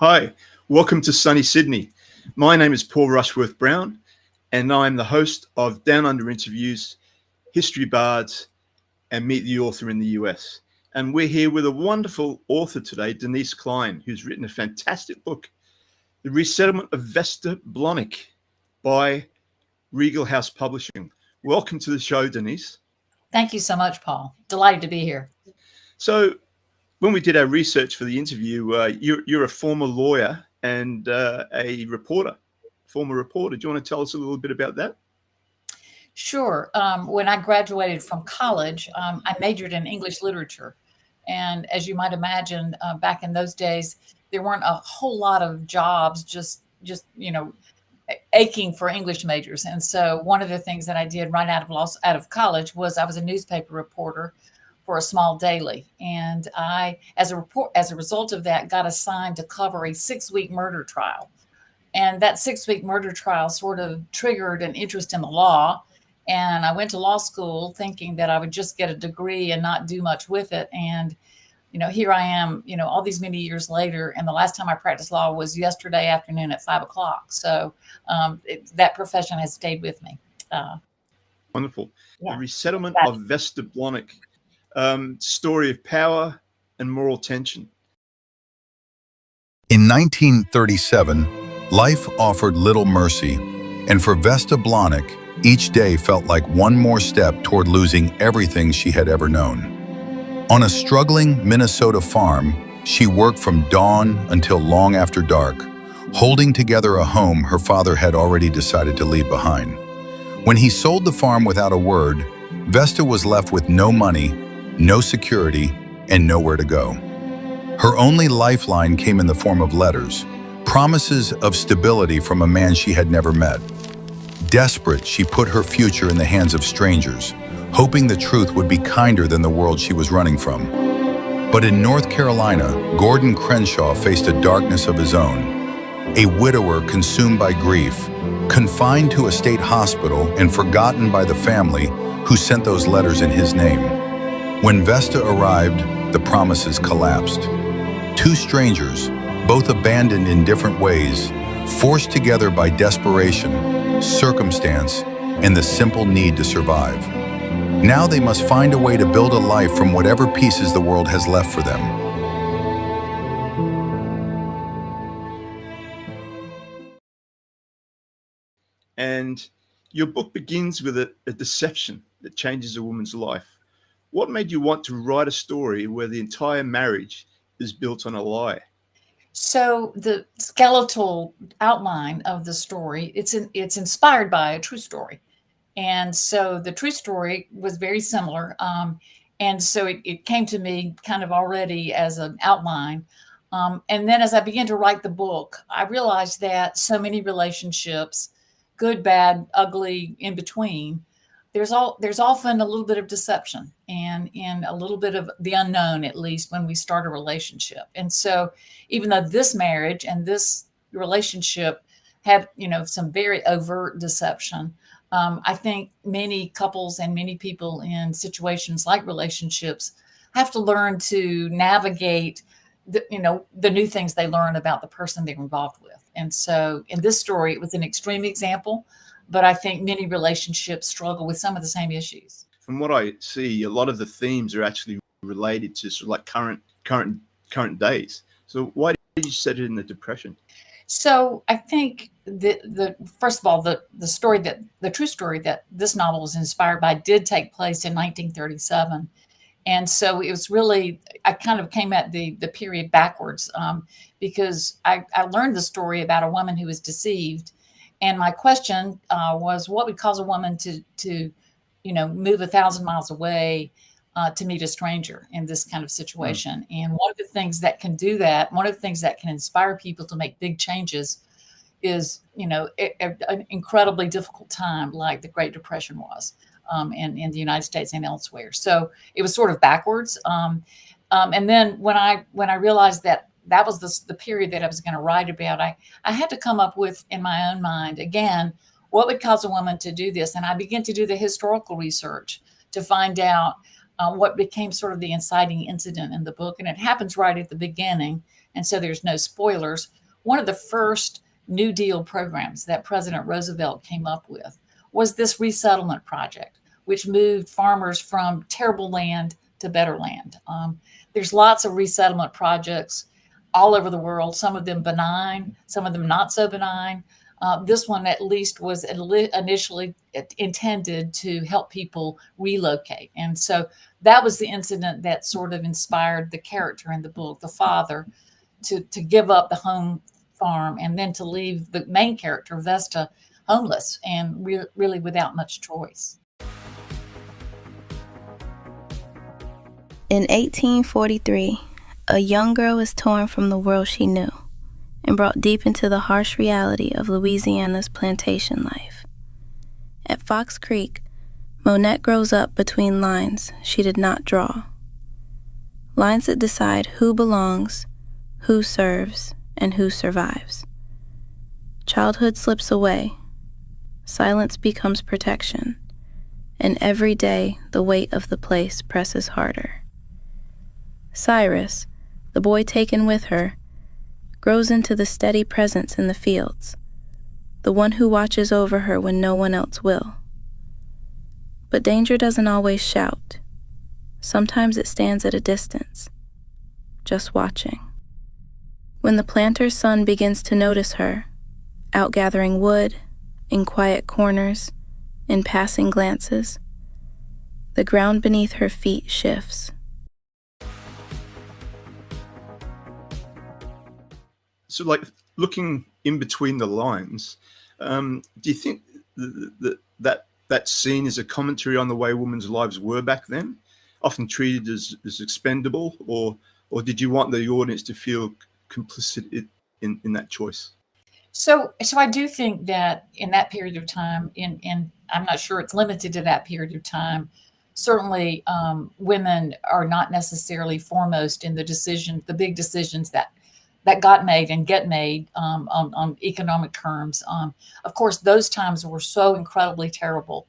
Hi, welcome to sunny Sydney. My name is Paul Rushworth-Brown, and I'm the host of Down Under Interviews, History Bards, and Meet the Author in the US. And we're here with a wonderful author today, Denise Cline, who's written a fantastic book, The Resettlement of Vesta Blonik by Regal House Publishing. Welcome to the show, Denise. Thank you so much, Paul. Delighted to be here. So when we did our research for the interview, you're a former lawyer and a reporter, former reporter. Do you want to tell us a little bit about that? Sure. When I graduated from college, I majored in English literature. And as you might imagine, back in those days, there weren't a whole lot of jobs just aching for English majors. And so one of the things that I did right out of college was I was a newspaper reporter for a small daily. And I, as a result of that, got assigned to cover a 6-week murder trial. And that 6-week murder trial sort of triggered an interest in the law. And I went to law school thinking that I would just get a degree and not do much with it. And, here I am, all these many years later. And the last time I practiced law was yesterday afternoon at 5 o'clock. So that profession has stayed with me. Wonderful. Yeah. The Resettlement of Vesta Blonik, story of power and moral tension. In 1937, life offered little mercy, and for Vesta Blonik, each day felt like one more step toward losing everything she had ever known. On a struggling Minnesota farm, she worked from dawn until long after dark, holding together a home her father had already decided to leave behind. When he sold the farm without a word, Vesta was left with no money, no security, and nowhere to go. Her only lifeline came in the form of letters, promises of stability from a man she had never met. Desperate, she put her future in the hands of strangers, hoping the truth would be kinder than the world she was running from. But in North Carolina, Gordon Crenshaw faced a darkness of his own. A widower consumed by grief, confined to a state hospital and forgotten by the family who sent those letters in his name. When Vesta arrived, the promises collapsed. Two strangers, both abandoned in different ways, forced together by desperation, circumstance, and the simple need to survive. Now they must find a way to build a life from whatever pieces the world has left for them. And your book begins with a deception that changes a woman's life. What made you want to write a story where the entire marriage is built on a lie? So the skeletal outline of the story, it's inspired by a true story. And so the true story was very similar. And so it came to me kind of already as an outline. And then as I began to write the book, I realized that so many relationships, good, bad, ugly, in between, there's often a little bit of deception and a little bit of the unknown, at least when we start a relationship. And so even though this marriage and this relationship had, some very overt deception, I think many couples and many people in situations like relationships have to learn to navigate the new things they learn about the person they're involved with. And so in this story, it was an extreme example, but I think many relationships struggle with some of the same issues. From what I see, a lot of the themes are actually related to sort of like current days. So why did you set it in the Depression? So I think the first of all, the true story that this novel was inspired by did take place in 1937. And so it was really, I kind of came at the period backwards because I learned the story about a woman who was deceived. And my question was, what would cause a woman to move 1,000 miles away to meet a stranger in this kind of situation? And one of the things that can do that, one of the things that can inspire people to make big changes is, an incredibly difficult time like the Great Depression was in the United States and elsewhere. So it was sort of backwards. And then when I realized that was the period that I was going to write about, I had to come up with, in my own mind, again, what would cause a woman to do this? And I began to do the historical research to find out what became sort of the inciting incident in the book. And it happens right at the beginning. and so there's no spoilers. One of the first New Deal programs that President Roosevelt came up with was this resettlement project, which moved farmers from terrible land to better land. There's lots of resettlement projects all over the world, some of them benign, some of them not so benign. This one at least was initially intended to help people relocate. And so that was the incident that sort of inspired the character in the book, the father, to give up the home farm and then to leave the main character, Vesta, homeless and really without much choice. In 1843, a young girl is torn from the world she knew and brought deep into the harsh reality of Louisiana's plantation life. At Fox Creek, Monette grows up between lines she did not draw. Lines that decide who belongs, who serves, and who survives. Childhood slips away. Silence becomes protection. And every day, the weight of the place presses harder. Cyrus, the boy taken with her, grows into the steady presence in the fields, the one who watches over her when no one else will. But danger doesn't always shout. Sometimes it stands at a distance, just watching. When the planter's son begins to notice her, out gathering wood, in quiet corners, in passing glances, the ground beneath her feet shifts. So, like, looking in between the lines, do you think that scene is a commentary on the way women's lives were back then, often treated as expendable, or did you want the audience to feel complicit in that choice? So I do think that in that period of time, in I'm not sure it's limited to that period of time, certainly women are not necessarily foremost in the big decisions that got made and get made on economic terms. Of course, those times were so incredibly terrible.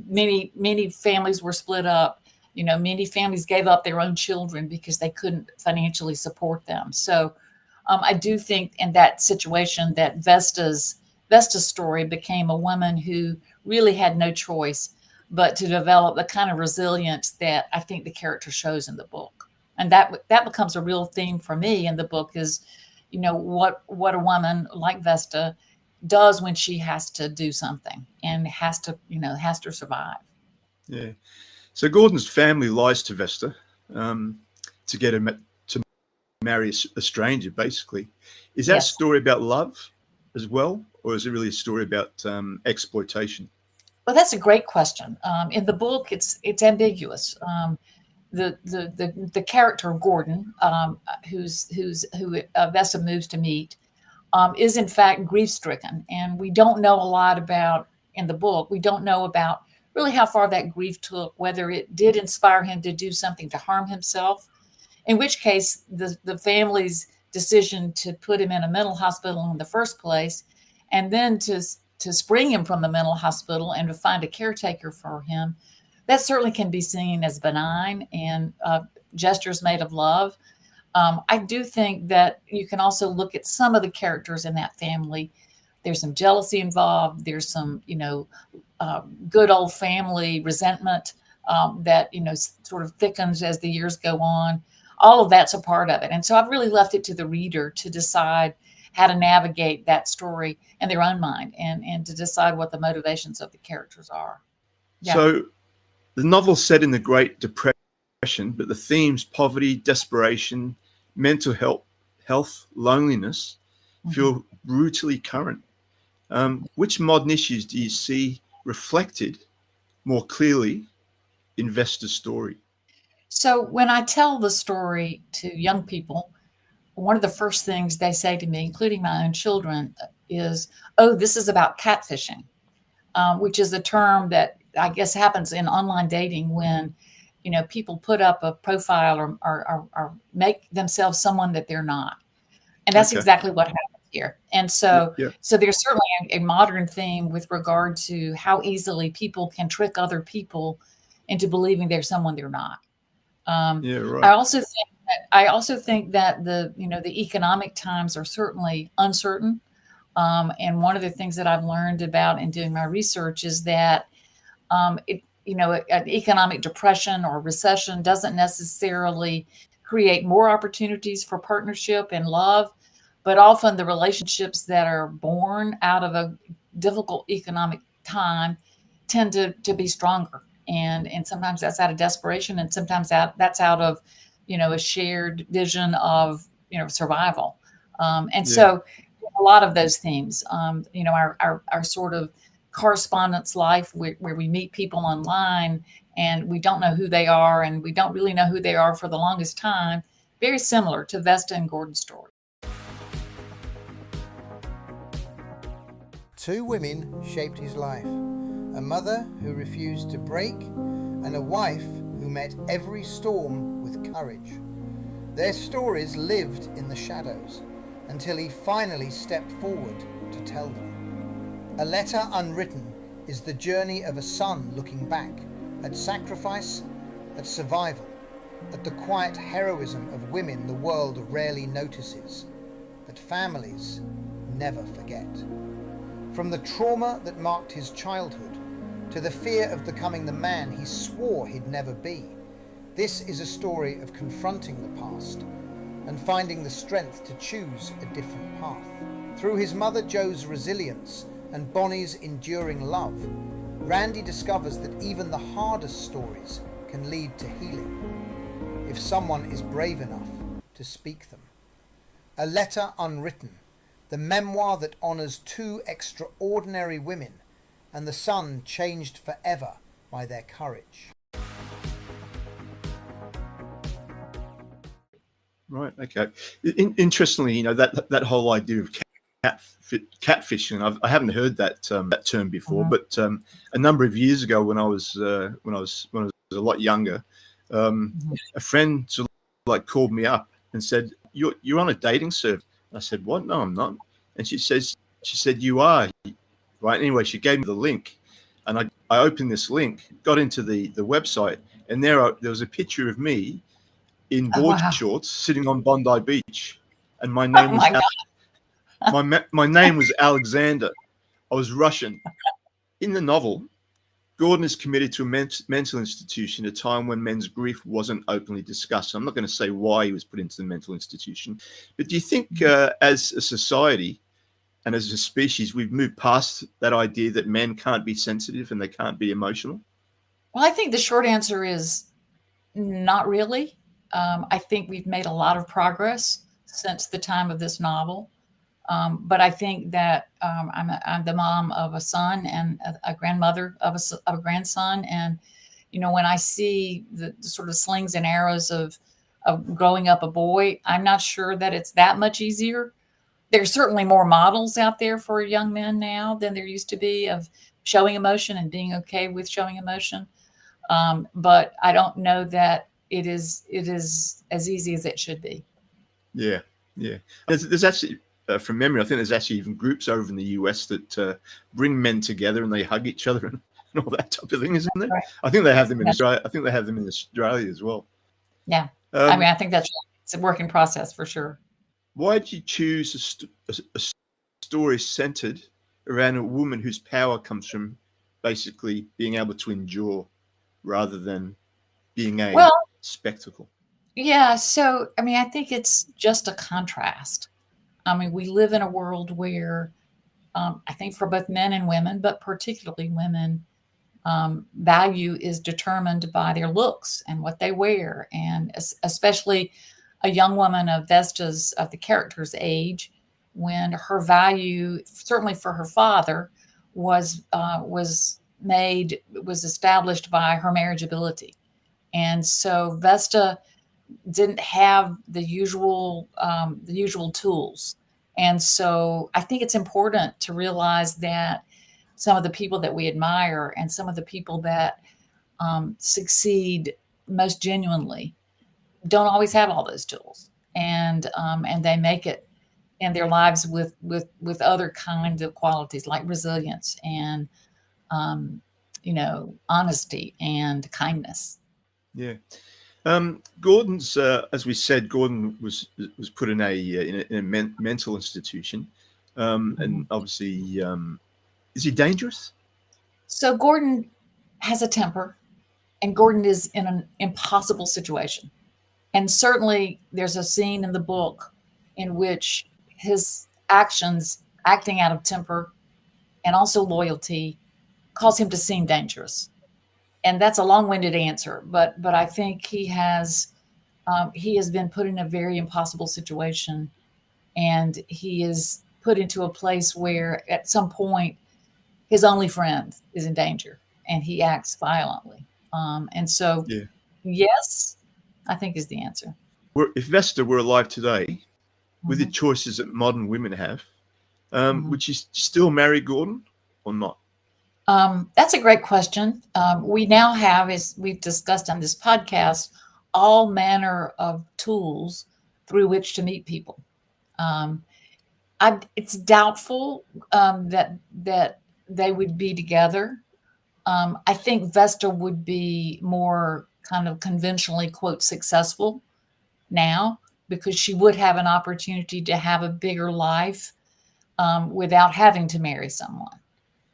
Many families were split up. Many families gave up their own children because they couldn't financially support them. So I do think in that situation that Vesta's story became a woman who really had no choice but to develop the kind of resilience that I think the character shows in the book. And that becomes a real theme for me in the book is, what a woman like Vesta does when she has to do something and has to survive. Yeah. So Gordon's family lies to Vesta to get him to marry a stranger, basically. Is that Yes. story about love as well, or is it really a story about exploitation? Well, that's a great question. In the book, it's ambiguous. The character Gordon, who Vesta moves to meet, is in fact grief-stricken, and we don't know a lot about in the book. We don't know about really how far that grief took, whether it did inspire him to do something to harm himself, in which case the family's decision to put him in a mental hospital in the first place, and then to spring him from the mental hospital and to find a caretaker for him, that certainly can be seen as benign and gestures made of love. I do think that you can also look at some of the characters in that family. There's some jealousy involved. There's some, good old family resentment that, sort of thickens as the years go on. All of that's a part of it. And so I've really left it to the reader to decide how to navigate that story in their own mind and to decide what the motivations of the characters are. Yeah. So the novel's set in the Great Depression, but the themes, poverty, desperation, mental health, loneliness, feel brutally current. Which modern issues do you see reflected more clearly in Vesta's story? So when I tell the story to young people, one of the first things they say to me, including my own children, is, "Oh, this is about catfishing," which is a term that I guess happens in online dating when, people put up a profile or make themselves someone that they're not. And that's Okay. exactly what happens here. And so, Yeah. so there's certainly a modern theme with regard to how easily people can trick other people into believing they're someone they're not. Yeah, right. I also think I also think that the economic times are certainly uncertain. And one of the things that I've learned about in doing my research is that an economic depression or recession doesn't necessarily create more opportunities for partnership and love, but often the relationships that are born out of a difficult economic time tend to be stronger. And sometimes that's out of desperation, and sometimes that's out of, a shared vision of, survival. So a lot of those themes, our sort of correspondence life where we meet people online and we don't know who they are, and we don't really know who they are for the longest time, very similar to Vesta and Gordon's story. Two women shaped his life, a mother who refused to break and a wife who met every storm with courage. Their stories lived in the shadows until he finally stepped forward to tell them. A Letter Unwritten is the journey of a son looking back at sacrifice, at survival, at the quiet heroism of women the world rarely notices, but families never forget. From the trauma that marked his childhood to the fear of becoming the man he swore he'd never be, this is a story of confronting the past and finding the strength to choose a different path. Through his mother Jo's resilience and Bonnie's enduring love, Randy discovers that even the hardest stories can lead to healing, if someone is brave enough to speak them. A Letter Unwritten, the memoir that honours two extraordinary women and the son changed forever by their courage. Right. Okay. Interestingly, that whole idea of catfishing, I haven't heard that term before, but a number of years ago, when I was a lot younger, a friend sort of called me up and said, "You're on a dating service." I said, "What? No, I'm not." And she said, "You are." Right. Anyway, she gave me the link, and I opened this link, got into the website, and there was a picture of me in board shorts sitting on Bondi Beach, and my name my name was Alexander. I was Russian. In the novel, Gordon is committed to a mental institution at a time when men's grief wasn't openly discussed. I'm not going to say why he was put into the mental institution, but do you think as a society and as a species, we've moved past that idea that men can't be sensitive and they can't be emotional? Well, I think the short answer is not really. I think we've made a lot of progress since the time of this novel. But I think that I'm the mom of a son and a grandmother of a grandson. And, when I see the sort of slings and arrows of growing up a boy, I'm not sure that it's that much easier. There's certainly more models out there for young men now than there used to be of showing emotion and being okay with showing emotion. But I don't know that it is as easy as it should be. Yeah. There's actually, from memory, I think there's actually even groups over in the US that bring men together and they hug each other and all that type of thing, isn't there? Right. I think they have them in Australia. I think they have them in Australia as well. Yeah. I think it's a working process for sure. Why did you choose a story centered around a woman whose power comes from basically being able to endure rather than being a spectacle? Yeah. So, I think it's just a contrast. We live in a world where I think for both men and women, but particularly women, value is determined by their looks and what they wear. And especially a young woman of the character's age, when her value, certainly for her father, was established by her marriageability. And so Vesta didn't have the usual tools. And so I think it's important to realize that some of the people that we admire and some of the people that succeed most genuinely don't always have all those tools, and they make it in their lives with other kinds of qualities like resilience and honesty and kindness. Yeah. Gordon's, as we said, Gordon was put in a mental institution, and obviously, is he dangerous? So Gordon has a temper, and Gordon is in an impossible situation. And certainly there's a scene in the book in which his actions, acting out of temper and also loyalty, cause him to seem dangerous. And that's a long-winded answer, but I think he has been put in a very impossible situation, and he is put into a place where at some point his only friend is in danger, and he acts violently. And so, Yeah. yes, I think is the answer. If Vesta were alive today, with the choices that modern women have, would she still marry Gordon or not? That's a great question. We now have, as we've discussed on this podcast, all manner of tools through which to meet people. It's doubtful that they would be together. I think Vesta would be more kind of conventionally, quote, successful now, because she would have an opportunity to have a bigger life without having to marry someone.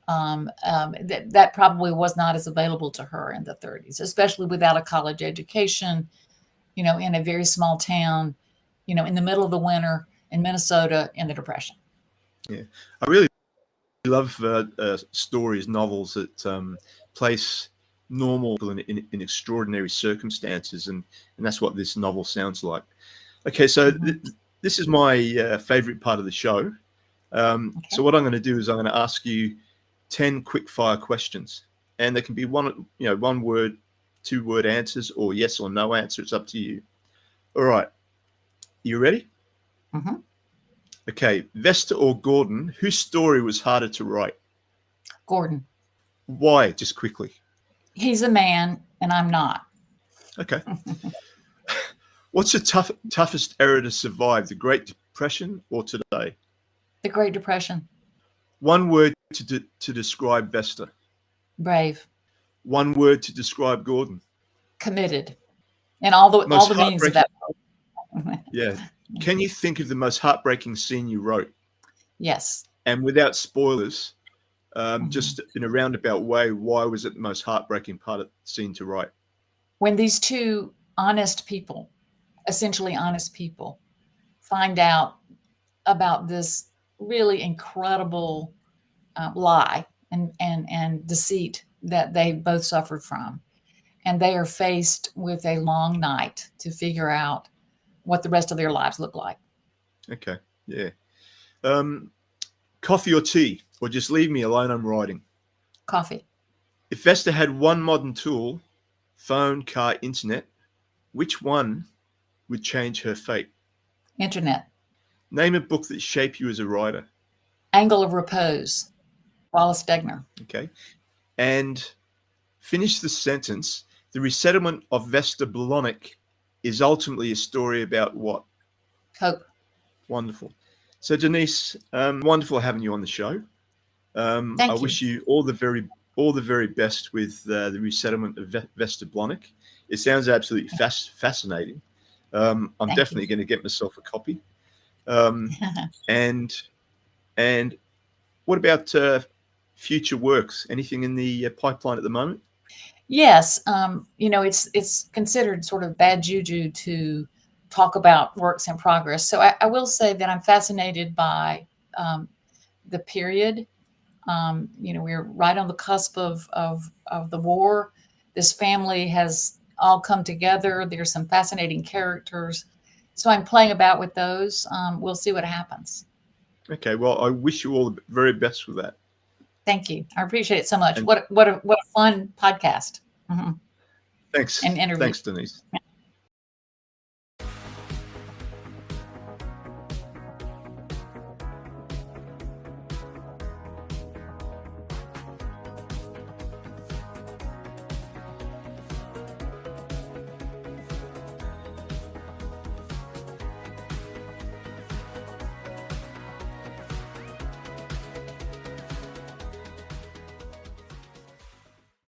That probably was not as available to her in the 30s, especially without a college education, in a very small town, in the middle of the winter in Minnesota in the Depression. Yeah, I really love stories, novels that place normal people in extraordinary circumstances, and that's what this novel sounds like. Okay, so this is my favorite part of the show. So what I'm going to do is I'm going to ask you 10 quick fire questions, and there can be one word, 2-word answers, or yes or no answer. It's up to you. All right, you ready? Okay, Vesta or Gordon, whose story was harder to write? Gordon. Why? Just quickly. He's a man and I'm not. Okay. What's the toughest era to survive, the Great Depression or today? The Great Depression. One word to describe Vesta. Brave. One word to describe Gordon. Committed. And all the meanings of that. Yeah. Can you think of the most heartbreaking scene you wrote? Yes. And without spoilers, just in a roundabout way, why was it the most heartbreaking part of the scene to write? When these two honest people, essentially honest people, find out about this really incredible lie and deceit that they both suffered from. And they are faced with a long night to figure out what the rest of their lives look like. Okay, yeah. Coffee or tea, or just leave me alone, I'm writing? Coffee. If Vesta had one modern tool, phone, car, internet, which one would change her fate? Internet. Name a book that shaped you as a writer. Angle of Repose, Wallace Stegner. Okay. And finish the sentence. The resettlement of Vesta Blonik is ultimately a story about what? Hope. Wonderful. So Denise, wonderful having you on the show. Thank I you. wish you all the very best with the resettlement of Vesta Blonik. It sounds absolutely fascinating. I'm definitely going to get myself a copy. And what about future works? Anything in the pipeline at the moment? Yes. It's considered sort of bad juju to talk about works in progress. So I will say that I'm fascinated by the period. We're right on the cusp of the war. This family has all come together. There's some fascinating characters. So I'm playing about with those. We'll see what happens. Okay. Well, I wish you all the very best with that. Thank you. I appreciate it so much. What a fun podcast. Thanks. And interview. Thanks, Denise.